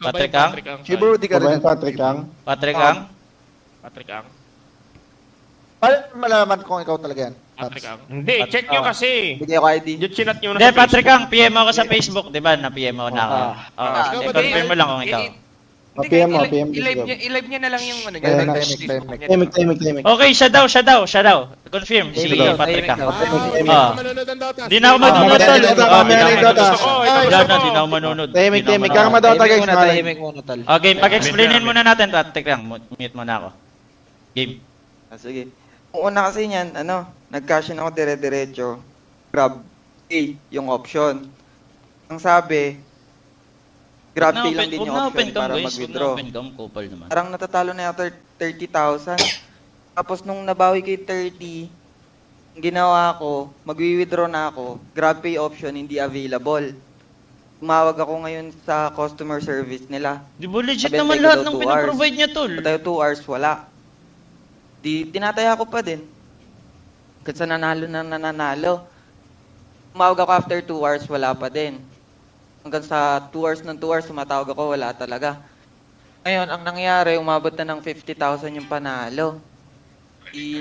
Patrick Ang? Si Brody ka rin. Patrick Ang? Patrick Ang? Patrick Ang. Paano malaman kung ikaw talaga yan? Patrick Ang. Hindi, check nyo kasi. Bigay ako ID. Yung chinat nyo na Hindi, sa Patrick Facebook. Ang, PM ako sa Facebook, di ba? Na-PM ako na ako. I-confirm mo lang kung ikaw. PM mo, PM I-live niya na lang yung ano Ayan na. Timing. Okay, siya daw. Confirm, si Patrick Ang. Di na ako manunod, tol. Di na ako manunod. Timing. Kaka madota guys. Okay, pag-explainin muna natin, Patrick Ang. Mute mo na ako. Game. Sige. Kung una kasi niyan, nag-cash in ako dire-diretso. Grab pay yung option. Ang sabi, grab pay lang din yung option para mag-withdraw. Kupal naman. Parang natatalo na yata 30,000. Tapos nung nabawi kay 30, ang ginawa ko, mag-withdraw na ako, grab pay option hindi available. Tumawag ako ngayon sa customer service nila. Di ba legit Sabi, naman take lahat daw ng 2 pinaprovide niya, tol? Tayo 2 hours, wala. Tinataya ko pa din. Kasi nanalo na nananalo. Tumawag ako after 2 hours, wala pa din. Hanggang sa 2 hours ng 2 hours, tumatawag ako, wala talaga. Ngayon, ang nangyari, umabot na ng 50,000 yung panalo.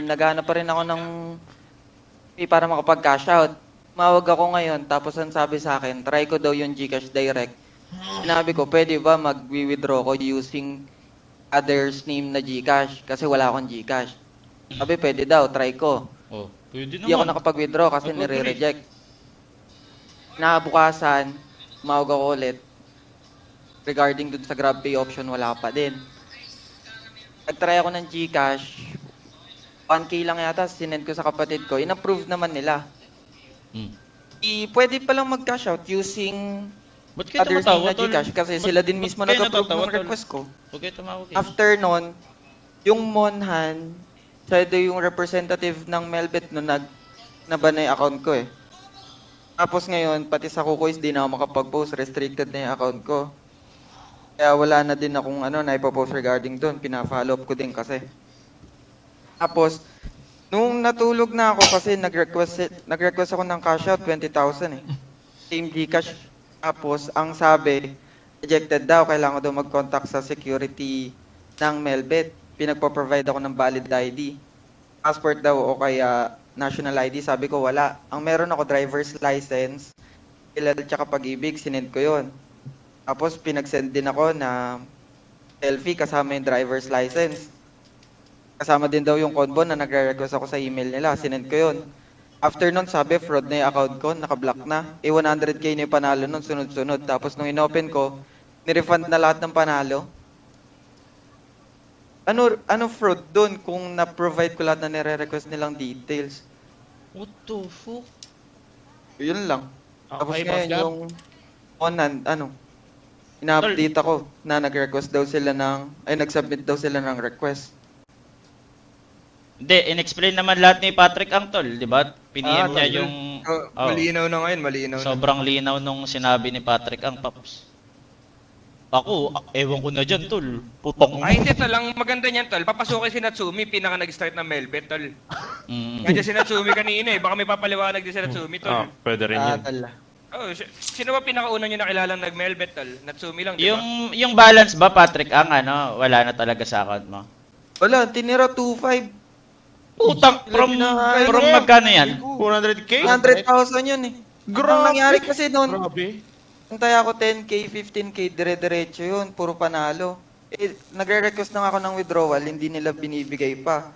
Nagana pa rin ako ng para makapag-cash out. Tumawag ako ngayon, tapos ang sabi sa akin, try ko daw yung GCash Direct. Sinabi ko, pwede ba mag-withdraw ko using others name na GCash kasi wala akong GCash. Sabi, pwede daw, try ko. Oh, pwede Hindi ako naman. nakapag-withdraw kasi nire-reject. Nabukasan, tumawag ako ulit. Regarding dun sa GrabPay option, wala pa din. Nag-try ako ng GCash. 1K lang yata, sinend ko sa kapatid ko. In-approve naman nila. Pwede palang mag-cash out using Ba't kayo others name tumatawa, na tol? GCash kasi Ba't- sila din mismo ba't kayo nag-approve natatawa, ng tol? request ko. Huwag kayo tumawag eh. After nun, yung Monhan, siya daw yung representative ng Melbet no nabanay account ko eh. Tapos ngayon, pati sa Kukois, di na ako makapag-post. Restricted na yung account ko. Kaya wala na din akong naipopost regarding doon. Pina-follow up ko din kasi. Tapos, nung natulog na ako kasi nag-request ako ng cash out, 20,000 eh. Same Gcash. Tapos, ang sabi, rejected daw. Kailangan ko daw mag-contact sa security ng Melbet. Pinagpo-provide ako ng valid ID. Passport daw o kaya national ID. Sabi ko, wala. Ang meron ako, driver's license, kilal tsaka pag-ibig, sinend ko yon. Tapos, pinag-send din ako na selfie kasama yung driver's license. Kasama din daw yung convo na nagre-request ako sa email nila. Sinend ko yon. After nun, sabi, fraud na yung account ko, nakablock na. 100k na yung panalo nun, sunod-sunod. Tapos nung inopen ko, nirefund na lahat ng panalo. Ano fraud doon kung na-provide ko lahat na nire-request nilang details? What the fuck? Yun lang. Tapos Okay, ngayon Boss Gab. yung ina-update ako na nag-request daw sila nag-submit daw sila ng request. Hindi, in-explain naman lahat ni Patrick Ang, tol, di ba? Piniem niya yung... Malinaw na ngayon, malinaw na. Sobrang linaw nung sinabi ni Patrick Ang, Paps. Ako, ewan ko na dyan, tol. Putang Ay, hindi, tol. Ang maganda niyan, tol. Papasukin si Natsumi, pinaka nag-start ng Melbet, tol. Nandiyan si Natsumi kanina eh. Baka may papaliwanag din si Natsumi, tol. Pwede rin yun. Oh, sino ba pinakauna niyo nakilalang nag-Melbet, tol? Natsumi lang, di ba? Yung balance ba, Patrick Ang, wala na talaga sa account mo? Wala, tinira 2.5. Utang, from magkano yan? 100k? 100,000 yun eh. Ang nangyari kasi noon, Grabe. antay ako 10k, 15k, dire-diretso yun, puro panalo. Nagre-request na ako ng withdrawal, hindi nila binibigay pa.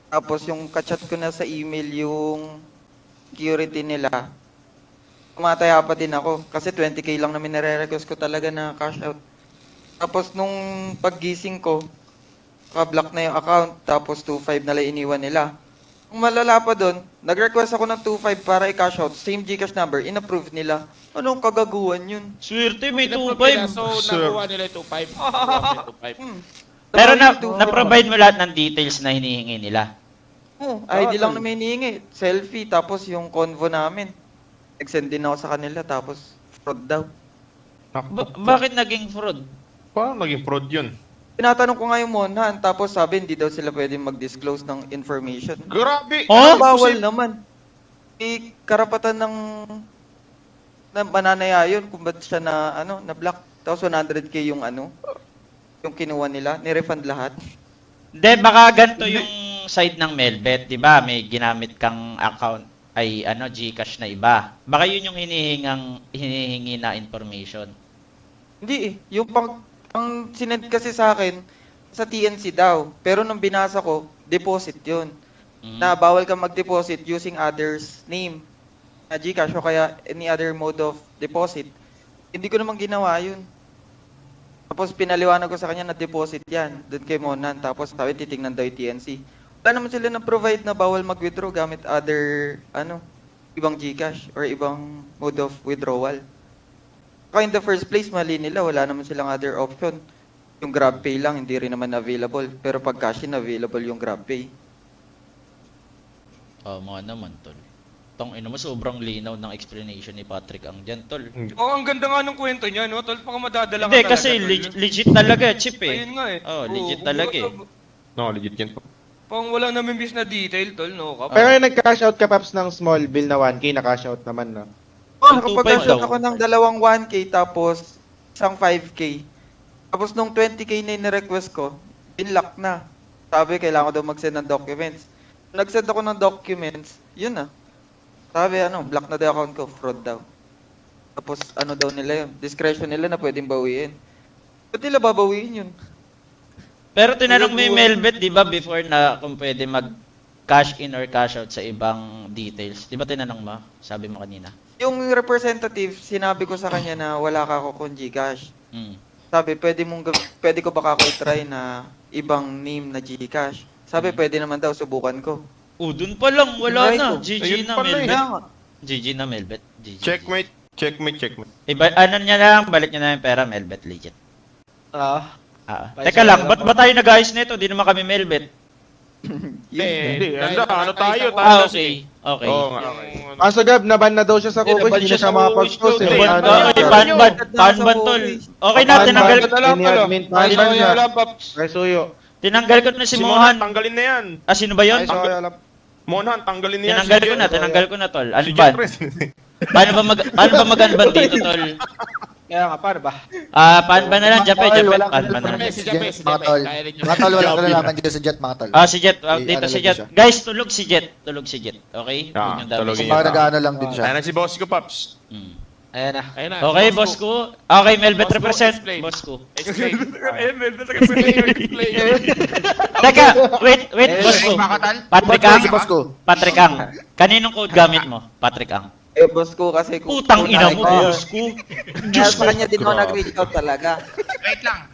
Tapos yung kachat ko na sa email yung security nila, tumataya pa din ako. Kasi 20k lang namin nare-request ko talaga na cash out. Tapos nung paggising ko, ka-block na yung account, tapos 2.5 na lang iniwan nila. Ang malala pa doon, nag-request ako ng 2.5 para i-cash out, same Gcash number, in-approve nila. Anong kagaguhan yun? Swerte, may Pinaprovide nila, 2.5. So, nakuha nila yung 2.5. Pero na-provide mo lahat ng details na hinihingi nila. ID lang na may hinihingi. Selfie, tapos yung convo namin. Nag-send din ako sa kanila, tapos fraud daw. Bakit naging fraud? Paano naging fraud yun? Tinatanong ko nga yung Monhan, tapos sabi hindi daw sila pwedeng mag-disclose ng information. Grabe! Oh? Bawal naman. Karapatan ng mananaya yun kung ba't siya na block. Tapos 100k yung yung kinuha nila, ni-refund lahat. Hindi, baka ganito yung side ng Melbet, di ba? May ginamit kang account ay GCash na iba. Baka yun yung hinihingi na information. Hindi eh. Yung ang sinend kasi sa akin, sa TNC daw. Pero nung binasa ko, deposit yun. Na bawal kang mag-deposit using others' name. Na GCash o kaya any other mode of deposit. Hindi ko naman ginawa yun. Tapos pinaliwanag ko sa kanya na deposit yan. Doon kay Monan. Tapos sabi titingnan daw yung TNC. Wala naman sila na-provide na bawal mag-withdraw gamit other, ibang GCash or ibang mode of withdrawal. Kaya in the first place, mali nila. Wala naman silang other option. Yung GrabPay lang, hindi rin naman available. Pero pag cash in, available yung GrabPay. Mga naman, tol. Tong ino mo, sobrang linaw ng explanation ni Patrick ang dyan, tol. Oo, ang ganda nga ng kwento niya, no? Tol, baka madadala ka Hindi, talaga. kasi tol, no? legit talaga, chip eh. Ayun nga eh. Oh, legit Oo, talaga eh. No, legit yan. Pang wala namin bis na detail, tol, no? Pero yung nag-cash out ka, Paps, ng small bill na 1K, na-cash out naman, no? Oh, Yung 2.5 nakapag-cash daw. ako ng dalawang 1K tapos isang 5K. Tapos nung 20K na in-request ko, binlock na. Sabi, kailangan ko daw mag-send ng documents. Nag-send ako ng documents, yun na. Sabi, block na daw account ko, fraud daw. Tapos, daw nila yun? Discretion nila na pwedeng bawiin. Ba't nila babawiin yun? Pero tinanong mo yung Melbet, di ba, before na kung pwede mag-cash in or cash out sa ibang details. Di ba tinanong mo? Sabi mo kanina. Yung representative, sinabi ko sa kanya na wala ka ako kung Gcash. Sabi, pwede ko baka ako i-try na ibang name na Gcash. Sabi, pwede naman daw, subukan ko. Dun pa lang, wala Try na. ko. GG Ayun na pala eh. Melbet. Kaya nga. GG na Melbet. GG. Checkmate. Ano niya lang, balik niya na yung pera, Melbet, legit. Vice Teka lang, versa. ba't ba tayo nag-ayos nito? Di naman kami Melbet. Hindi. Ano tayo? Okay. Okay. Oo nga. Kaso Gab, naban na daw siya sa Hindi, Kukoy, naban hindi siya na siya sa makapag-post Kukoy, eh. tol. Ano, Panban, tol. Okay na, tinanggal Ini-admin pa siya. Kay Suyo. Tinanggal ko na si Si Mohan. Mohan, tanggalin na yan. Sino ba yun? Mohan, tanggalin na yan. Tinanggal ko na, tol. Ano Si ba? Jet Pres. Paano ba mag-unban dito, tol? Kaya nga, paano ba? Paano ba na lang, Jape, Tol, Jape. wala Paano ba ka na lang? si Jet, mga tol. Mga tol, wala ka nalaman dito sa Jet, mga tol. Si Jet. Dito si Jet. Guys, tulog si Jet. Okay? Yun yung dapat. tulogin Kung baka nag-ano lang din siya. Ayan na si boss ko, Paps. Ayan na. Okay, boss ko. Okay, Melbet represent. Boss ko. Teka, wait, boss ko. Patrick Ang. Si boss ko. Patrick Ang. Kaninong code gamit mo? Patrick Ang. Boss ko kasi Putang ina mo, boss ko. Kaya sa kanya din ako nag-reach out talaga. Wait lang.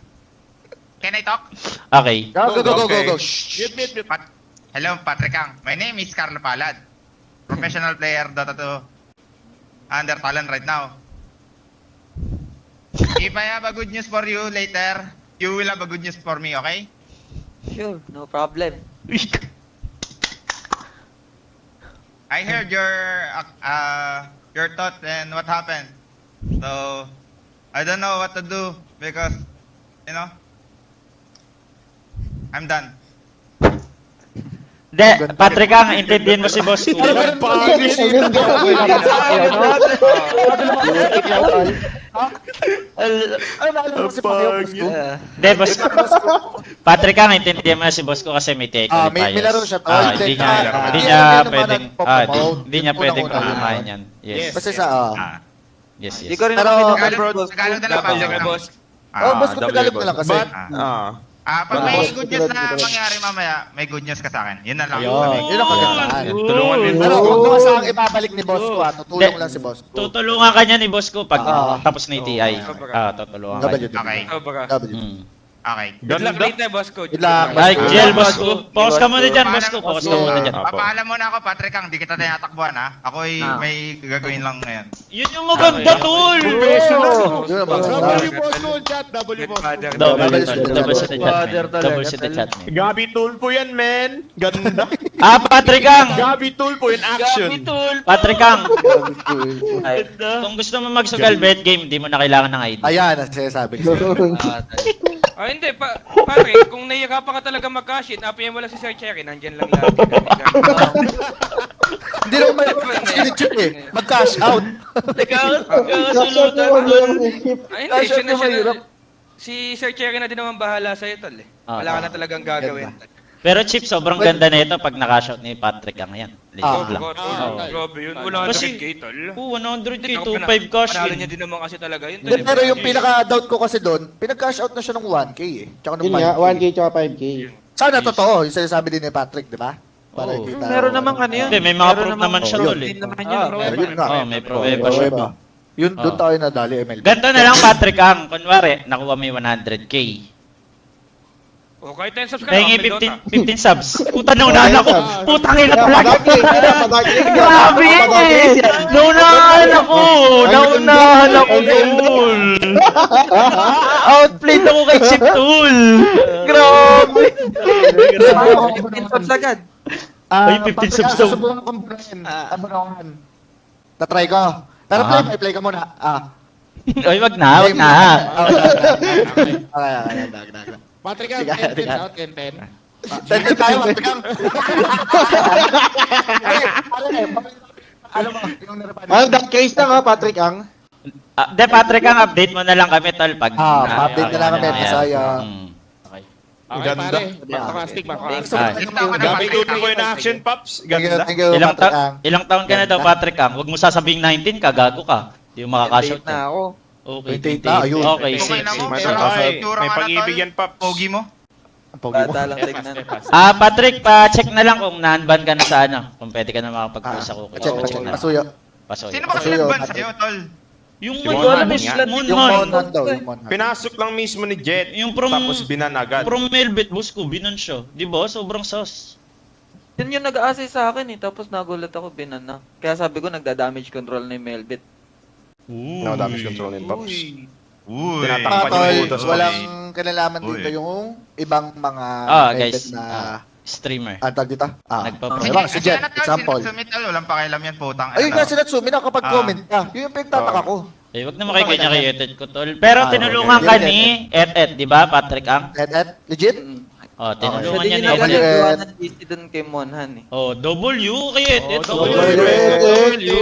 Can I talk? Okay. Go. Hello, Patrick Ang. My name is Carlo Palad. Professional player Dota 2 under Talon right now. If I have a good news for you later, you will have a good news for me, okay? Sure, no problem. I heard your thought and what happened. So, I don't know what to do because, I'm done. Patrick Ang, intindihin mo si boss ko. Boss. Patrick Ang, intindihin mo na si boss ko kasi may take May laro siya, tol. Hindi niya pwedeng paglumayan yan. Yes. Basta sa, Yes. Hindi ko rin Pero, naman Tagalog na lang, Patrick Ang. boss. boss ko Tagalog na lang kasi. Pag may good news na mangyari mamaya, may good news ka sa akin. Yun na lang. Yun ang kagandaan. Tulungan din. Pero huwag mo sa ibabalik ni boss ko, tutulong lang si boss ko. Tutulungan ka niya ni boss ko pag tapos na yung TI. Tutulungan ka niya. Okay. W. Okay. Good luck later, boss ko. Good luck. Like, Jel, boss ko. Focus ka muna dyan, boss ko. Focus ka muna dyan. Papaalam muna ako, Patrick Ang. Di kita tinatakbuhan, ha? Ako'y may gagawin lang ngayon. Yun yung maganda, tol! Yun ang maganda. Double sa chat. Gabi Tulpo yan, men. Ganda. Patrick Ang! Gabi Tulpo in action. Patrick Ang! Kung gusto mo magsugal bet game, di mo na kailangan ng ID. Ayan, ang sinasabi ko. Hindi, pare, kung nahihirapan ka talaga mag-cash in, apayan mo lang si Sir Cherry, nandyan lang lagi. Hindi Hindi naman may chip eh. Mag-cash out. Nagkakasulutan tol. Ay, hindi, Cash out siya na mahirap. Si Sir Cherry na din naman bahala sa'yo, tol eh. Wala ka na talagang gagawin. Pero Chip, sobrang ganda na ito pag naka-shot ni Patrick ang yan. Legit lang. Grabe yun. Kasi, 100k, tol. 100k, 2.5 cash Panalo in. niya din naman kasi talaga yun, tol. Hindi, pero yung pinaka-doubt ko kasi doon, pinag-cash out na siya ng 1K eh. Tsaka ng Yun nga, 5K. 1K tsaka 5K. Sana totoo, yung sinasabi din ni Patrick, di ba? Para Oo. kita. Meron naman kanina. Hindi, may mga proof naman siya tol eh. Hindi naman yun. Yun nga. Oh, may pruweba siya. Pruweba. Yun, doon tayo nadali, MLB. Ganto na lang Patrick ang, kunwari, nakuha mo yung 100k. O, kahit 10 subs ka Pahingi lang, 15 subs. Puta, naunahan ako. Putang ina talaga. Grabe eh. Naunahan ako. Naunahan ako, Tool. Outplayed ako kay Chip, Tool. Grabe. 15 subs agad. Ay, 15 subs daw. Subukan kong bunuhin. Abunawan. Tatry ko. Pero play ka muna. Ay, wag na, wag na. Okay. Patrick, Sige, 10 sige. out, 10. Tanda tayo, Patrick. Alam mo, yung narapan. Ang dark case lang ha, Patrick ang. De, Patrick, ang update mo na lang kami, Tol. Pag, update na lang kami, Ayan. Masaya. Okay. Okay, Ganda. pare. Makakastig, makakastig. Ay. Gabi tuloy po yung action, Pops. Ganda. Thank you, Ilang, Patrick. Ang. ilang taon ka na daw, Patrick, ang? Huwag mo sasabing 19 ka, gago ka. Hindi mo makakashoot. Late na ako. Okay, 28 na, ayun. Okay, Okay sige. na mo, May pero pag-ibig itsura may nga na, pag-ibig tol. yan, Pops. Pogi mo. Ang pogi mo. Bata lang tignan. Patrick, pa-check na lang kung na-unban ka na sa ano. Kung pwede ka na makapag-post sa cookie. Check, Oo, check. na. Pasuyo. Pasoy. Sino ba Pasuyo, pinagban Patrick. sa'yo, tol? Yung Si may Monhan alam mo, nga. Yung Monhan. Monhan daw, yung Monhan. Pinasok lang mismo ni Jet. Yung from, Tapos binan agad. from Melbet, boss ko, binon siya. Di ba? Sobrang sauce. Yun yung nag-assist sa akin eh. Tapos nagulat ako, binan na. Kaya sabi ko, nagda-damage control na yung Melbit. No damage control in Pops. Uy. Tinatakpan Tol, yung butas, walang kinalaman Uy. dito yung ibang mga Guys. na Streamer. antag dito. Nagpa-pro. Diba, si Jet, example. Sumit, tol. Walang pakialam yan, putang. Ayun nga, si Natsumi, nakapag-comment ka. Yun yung pinagtataka ko. Eh, wag naman kayo kanya-created ko, tol. Pero tinulungan okay. ka ni Et, di ba, Patrick Ang? Et, legit? Oh, Siya tinulungan din niya yung ni Et. nagagawa ng GC dun kay Monhan eh. Oh, W kay Et. Oh, W.